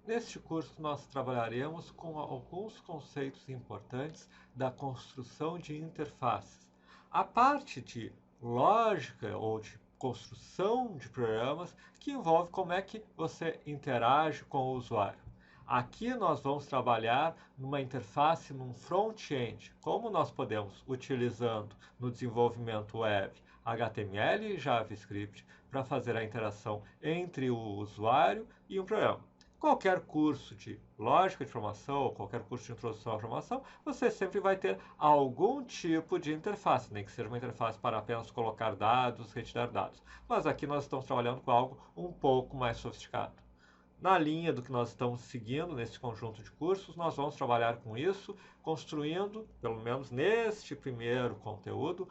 Neste curso, nós trabalharemos com alguns conceitos importantes da construção de interfaces. A parte de lógica ou de construção de programas que envolve como é que você interage com o usuário. Aqui nós vamos trabalhar numa interface, num front-end, como nós podemos, utilizando no desenvolvimento web HTML e JavaScript, para fazer a interação entre o usuário e um programa. Qualquer curso de lógica de programação ou qualquer curso de introdução à programação, você sempre vai ter algum tipo de interface, nem que seja uma interface para apenas colocar dados, retirar dados. Mas aqui nós estamos trabalhando com algo um pouco mais sofisticado. Na linha do que nós estamos seguindo nesse conjunto de cursos, nós vamos trabalhar com isso, construindo, pelo menos neste primeiro conteúdo,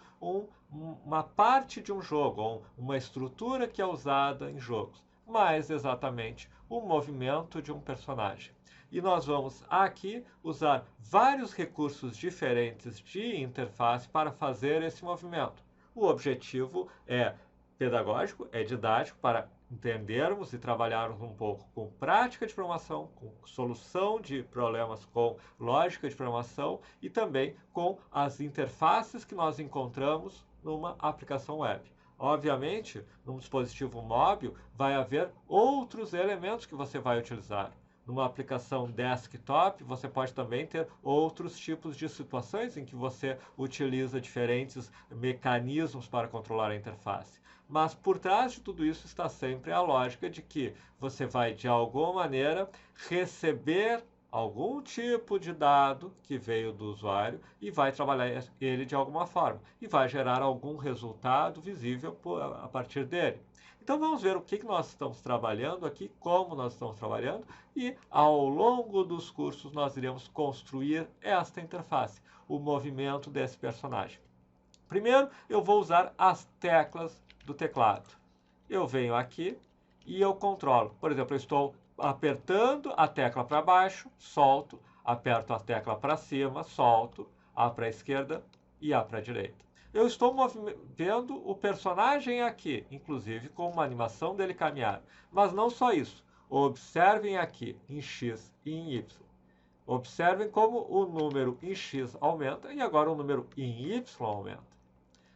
uma parte de um jogo, ou uma estrutura que é usada em jogos, mais exatamente o movimento de um personagem. E nós vamos aqui usar vários recursos diferentes de interface para fazer esse movimento. O objetivo é pedagógico, é didático, para entendermos e trabalharmos um pouco com prática de programação, com solução de problemas com lógica de programação e também com as interfaces que nós encontramos numa aplicação web. Obviamente, num dispositivo móvel vai haver outros elementos que você vai utilizar. Numa aplicação desktop, você pode também ter outros tipos de situações em que você utiliza diferentes mecanismos para controlar a interface. Mas por trás de tudo isso está sempre a lógica de que você vai, de alguma maneira, receber algum tipo de dado que veio do usuário e vai trabalhar ele de alguma forma e vai gerar algum resultado visível a partir dele. Então vamos ver o que nós estamos trabalhando aqui, como nós estamos trabalhando e ao longo dos cursos nós iremos construir esta interface, o movimento desse personagem. Primeiro eu vou usar as teclas do teclado. Eu venho aqui e eu controlo. Por exemplo, eu estou apertando a tecla para baixo, solto, aperto a tecla para cima, solto, A para a esquerda e A para a direita. Eu estou vendo o personagem aqui, inclusive com uma animação dele caminhar. Mas não só isso. Observem aqui em X e em Y. Observem como o número em X aumenta e agora o número em Y aumenta.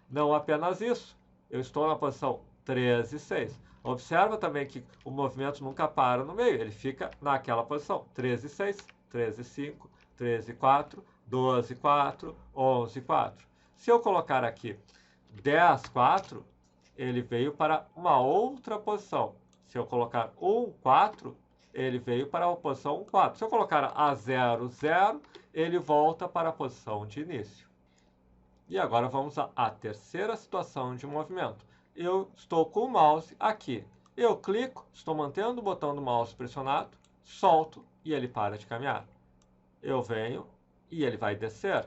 Não apenas isso. Eu estou na posição 13 e 6. Observa também que o movimento nunca para no meio. Ele fica naquela posição. 13 e 6, 13 e 5, 13 e 4, 12 e 4, 11 e 4. Se eu colocar aqui 10, 4, ele veio para uma outra posição. Se eu colocar 1, 4, ele veio para a posição 1, 4. Se eu colocar a 0, 0, ele volta para a posição de início. E agora vamos à terceira situação de movimento. Eu estou com o mouse aqui. Eu clico, estou mantendo o botão do mouse pressionado, solto e ele para de caminhar. Eu venho e ele vai descer.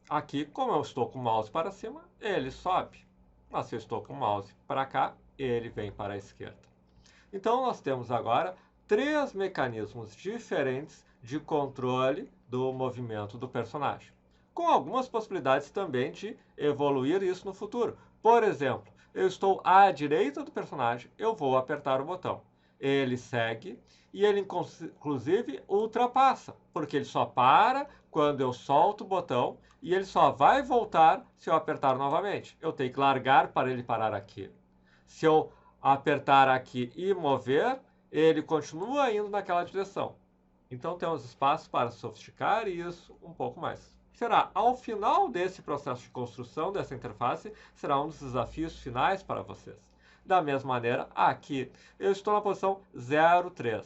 Aqui, como eu estou com o mouse para cima, ele sobe. Mas se eu estou com o mouse para cá, ele vem para a esquerda. Então, nós temos agora três mecanismos diferentes de controle do movimento do personagem, com algumas possibilidades também de evoluir isso no futuro. Por exemplo, eu estou à direita do personagem, eu vou apertar o botão. Ele segue e ele, inclusive, ultrapassa, porque ele só para quando eu solto o botão e ele só vai voltar se eu apertar novamente. Eu tenho que largar para ele parar aqui. Se eu apertar aqui e mover, ele continua indo naquela direção. Então temos espaço para sofisticar isso um pouco mais. Será ao final desse processo de construção dessa interface, será um dos desafios finais para vocês. Da mesma maneira, aqui eu estou na posição 0,3.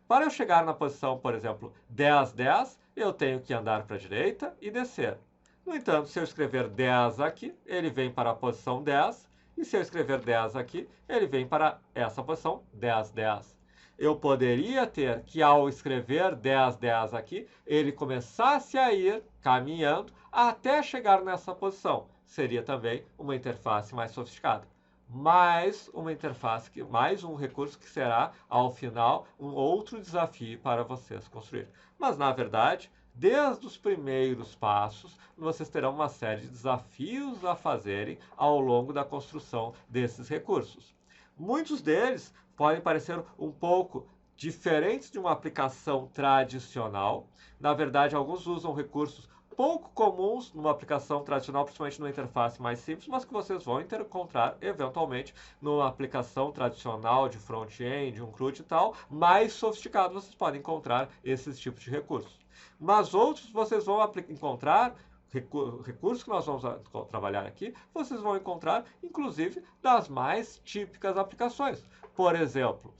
Para eu chegar na posição, por exemplo, 10, 10, eu tenho que andar para a direita e descer. No entanto, se eu escrever 10 aqui, ele vem para a posição 10, e se eu escrever 10 aqui, ele vem para essa posição 10, 10. Eu poderia ter que, ao escrever 10, 10 aqui, ele começasse a ir caminhando até chegar nessa posição. Seria também uma interface mais sofisticada. Mais uma interface, mais um recurso que será, ao final, um outro desafio para vocês construir. Mas, na verdade, desde os primeiros passos, vocês terão uma série de desafios a fazerem ao longo da construção desses recursos. Muitos deles podem parecer um pouco diferentes de uma aplicação tradicional. Na verdade, alguns usam recursos pouco comuns numa aplicação tradicional, principalmente numa interface mais simples, mas que vocês vão encontrar eventualmente numa aplicação tradicional de front-end, um CRUD e tal, mais sofisticado, vocês podem encontrar esses tipos de recursos. Mas outros vocês vão encontrar recursos que nós vamos trabalhar aqui, vocês vão encontrar, inclusive, das mais típicas aplicações. Por exemplo,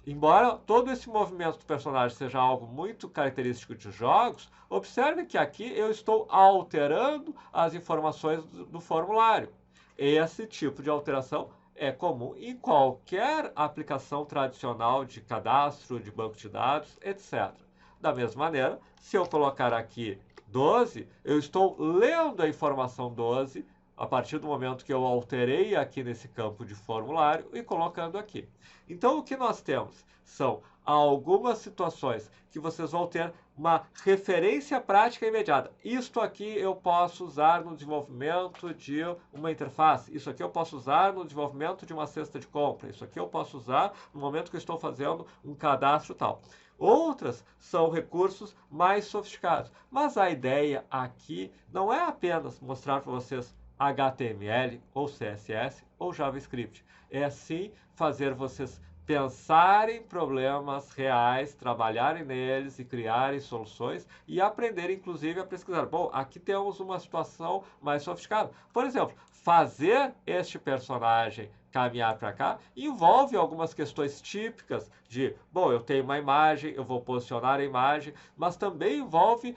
embora todo esse movimento do personagem seja algo muito característico de jogos, observe que aqui eu estou alterando as informações do formulário. Esse tipo de alteração é comum em qualquer aplicação tradicional de cadastro, de banco de dados, etc. Da mesma maneira, se eu colocar aqui 12, eu estou lendo a informação 12 a partir do momento que eu alterei aqui nesse campo de formulário e colocando aqui. Então, o que nós temos são algumas situações que vocês vão ter uma referência prática imediata. Isto aqui eu posso usar no desenvolvimento de uma interface. Isso aqui eu posso usar no desenvolvimento de uma cesta de compra. Isso aqui eu posso usar no momento que eu estou fazendo um cadastro tal. Outras são recursos mais sofisticados. Mas a ideia aqui não é apenas mostrar para vocês HTML ou CSS ou JavaScript. É sim fazer vocês pensarem problemas reais, trabalharem neles e criarem soluções e aprenderem, inclusive, a pesquisar. Bom, aqui temos uma situação mais sofisticada. Por exemplo, fazer este personagem caminhar para cá envolve algumas questões típicas de, bom, eu tenho uma imagem, eu vou posicionar a imagem, mas também envolve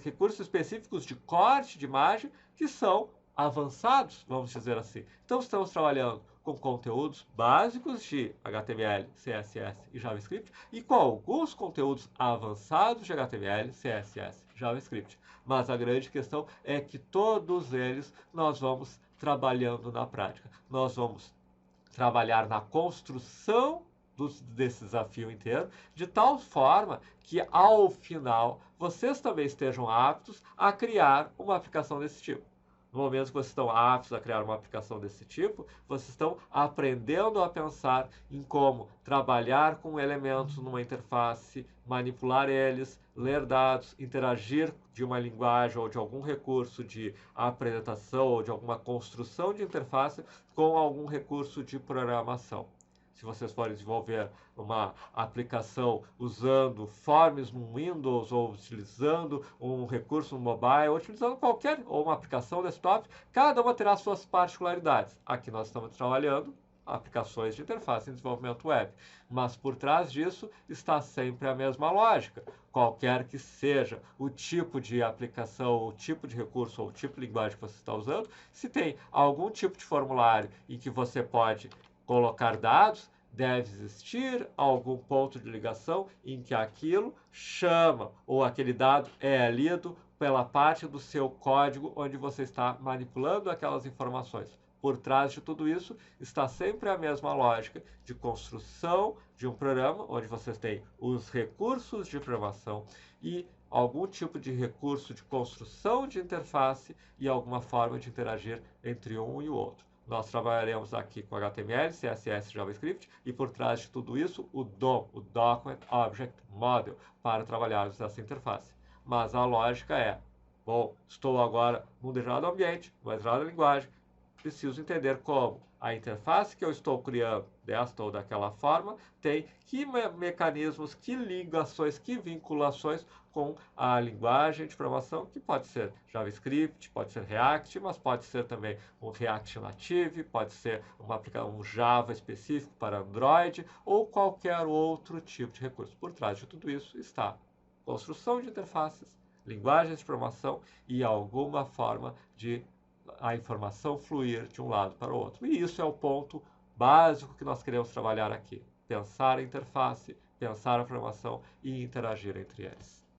recursos específicos de corte de imagem que são avançados, vamos dizer assim. Então, estamos trabalhando com conteúdos básicos de HTML, CSS e JavaScript e com alguns conteúdos avançados de HTML, CSS e JavaScript. Mas a grande questão é que todos eles nós vamos trabalhando na prática. Nós vamos trabalhar na construção desse desafio inteiro, de tal forma que, ao final, vocês também estejam aptos a criar uma aplicação desse tipo. No momento que vocês estão aptos a criar uma aplicação desse tipo, vocês estão aprendendo a pensar em como trabalhar com elementos numa interface, manipular eles, ler dados, interagir de uma linguagem ou de algum recurso de apresentação ou de alguma construção de interface com algum recurso de programação. Se vocês forem desenvolver uma aplicação usando forms no Windows ou utilizando um recurso no mobile ou utilizando qualquer ou uma aplicação desktop, cada uma terá suas particularidades. Aqui nós estamos trabalhando aplicações de interface em desenvolvimento web, mas por trás disso está sempre a mesma lógica. Qualquer que seja o tipo de aplicação, o tipo de recurso ou o tipo de linguagem que você está usando, se tem algum tipo de formulário em que você pode colocar dados, deve existir algum ponto de ligação em que aquilo chama ou aquele dado é lido pela parte do seu código onde você está manipulando aquelas informações. Por trás de tudo isso está sempre a mesma lógica de construção de um programa, onde vocês têm os recursos de programação e algum tipo de recurso de construção de interface e alguma forma de interagir entre um e o outro. Nós trabalharemos aqui com HTML, CSS e JavaScript e por trás de tudo isso o DOM, o Document Object Model, para trabalharmos essa interface. Mas a lógica é, bom, estou agora num determinado ambiente, numa determinada linguagem, preciso entender como a interface que eu estou criando desta ou daquela forma tem que mecanismos, que ligações, que vinculações com a linguagem de programação, que pode ser JavaScript, pode ser React, mas pode ser também um React Native, pode ser um Java específico para Android ou qualquer outro tipo de recurso. Por trás de tudo isso está construção de interfaces, linguagens de programação e alguma forma de a informação fluir de um lado para o outro. E isso é o ponto básico que nós queremos trabalhar aqui. Pensar a interface, pensar a programação e interagir entre eles.